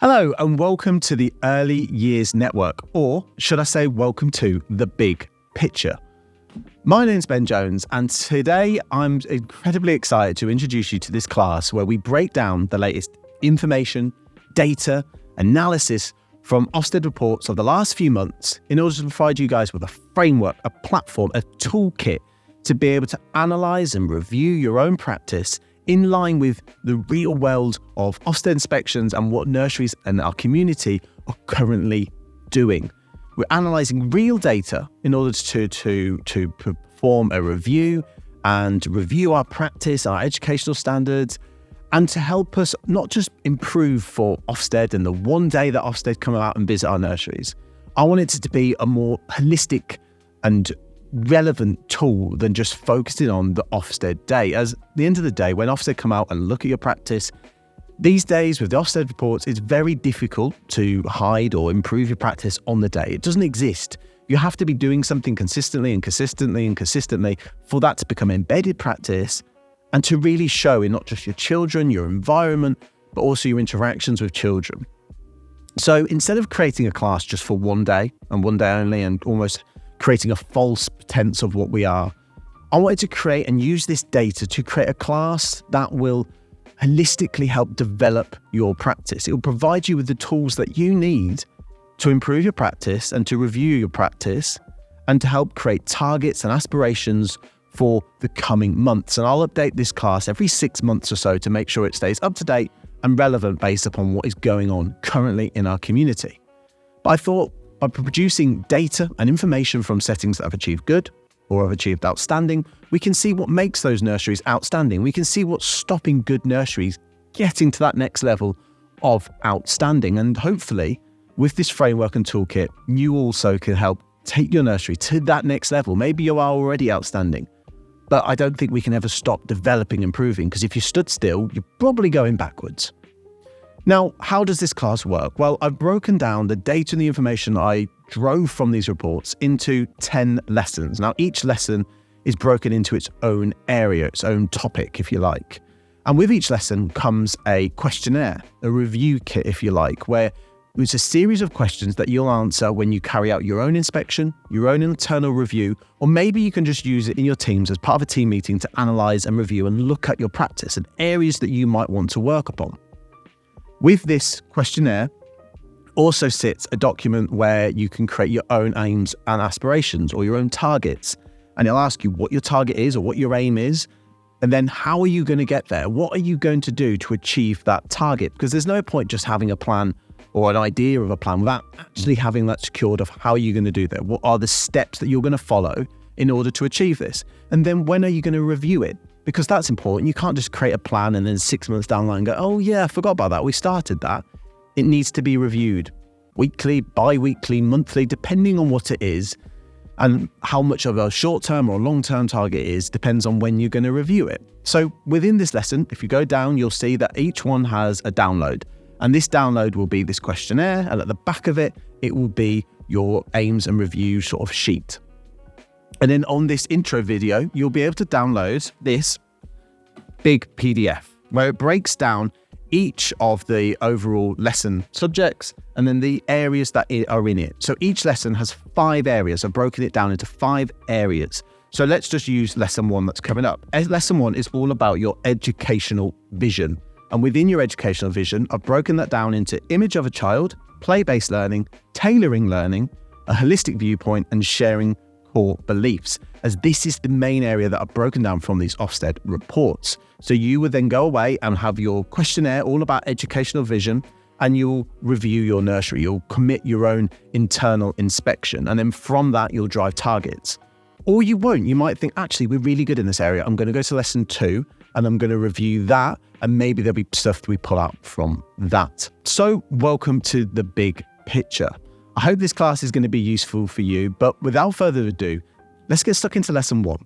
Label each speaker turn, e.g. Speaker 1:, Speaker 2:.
Speaker 1: Hello and welcome to the Early Years Network, or should I say welcome to the big picture. My name's Ben Jones, and today I'm incredibly excited to introduce you to this class where we break down the latest information, data, analysis from Ofsted reports of the last few months in order to provide you guys with a framework, a platform, a toolkit to be able to analyse and review your own practice in line with the real world of Ofsted inspections and what nurseries and our community are currently doing. We're analysing real data in order to perform a review and review our practice, our educational standards, and to help us not just improve for Ofsted and the one day that Ofsted come out and visit our nurseries. I want it to be a more holistic and relevant tool than just focusing on the Ofsted day. As at the end of the day, when Ofsted come out and look at your practice, these days with the Ofsted reports, it's very difficult to hide or improve your practice on the day. It doesn't exist. You have to be doing something consistently for that to become embedded practice and to really show in not just your children, your environment, but also your interactions with children. So instead of creating a class just for one day and one day only and almost creating a false pretense of what we are, I wanted to create and use this data to create a class that will holistically help develop your practice. It will provide you with the tools that you need to improve your practice and to review your practice and to help create targets and aspirations for the coming months. And I'll update this class every 6 months or so to make sure it stays up to date and relevant based upon what is going on currently in our community. But I thought by producing data and information from settings that have achieved good or have achieved outstanding, we can see what makes those nurseries outstanding. We can see what's stopping good nurseries getting to that next level of outstanding. And hopefully, with this framework and toolkit, you also can help take your nursery to that next level. Maybe you are already outstanding, but I don't think we can ever stop developing and improving, because if you stood still, you're probably going backwards. Now, how does this class work? Well, I've broken down the data and the information I drove from these reports into 10 lessons. Now, each lesson is broken into its own area, its own topic, if you like. And with each lesson comes a questionnaire, a review kit, if you like, where it's a series of questions that you'll answer when you carry out your own inspection, your own internal review, or maybe you can just use it in your teams as part of a team meeting to analyse and review and look at your practice and areas that you might want to work upon. With this questionnaire also sits a document where you can create your own aims and aspirations or your own targets. And it'll ask you what your target is or what your aim is. And then how are you going to get there? What are you going to do to achieve that target? Because there's no point just having a plan or an idea of a plan without actually having that secured of how you're going to do that. What are the steps that you're going to follow in order to achieve this? And then when are you going to review it? Because that's important. You can't just create a plan and then 6 months down the line go, oh yeah, I forgot about that. We started that. It needs to be reviewed weekly, bi-weekly, monthly, depending on what it is and how much of a short-term or long-term target it is depends on when you're going to review it. So within this lesson, if you go down, you'll see that each one has a download. And this download will be this questionnaire. And at the back of it, it will be your aims and review sort of sheet. And then on this intro video, you'll be able to download this big PDF where it breaks down each of the overall lesson subjects and then the areas that are in it. So each lesson has 5 areas. I've broken it down into 5 areas. So let's just use lesson 1 that's coming up. Lesson 1 is all about your educational vision. And within your educational vision, I've broken that down into image of a child, play-based learning, tailoring learning, a holistic viewpoint, and sharing core beliefs, as this is the main area that I've broken down from these Ofsted reports. So you would then go away and have your questionnaire all about educational vision, and you'll review your nursery. You'll commit your own internal inspection. And then from that, you'll drive targets. Or you won't. You might think, actually, we're really good in this area. I'm going to go to lesson 2 and I'm going to review that. And maybe there'll be stuff that we pull out from that. So welcome to the big picture. I hope this class is going to be useful for you, but without further ado, let's get stuck into lesson 1.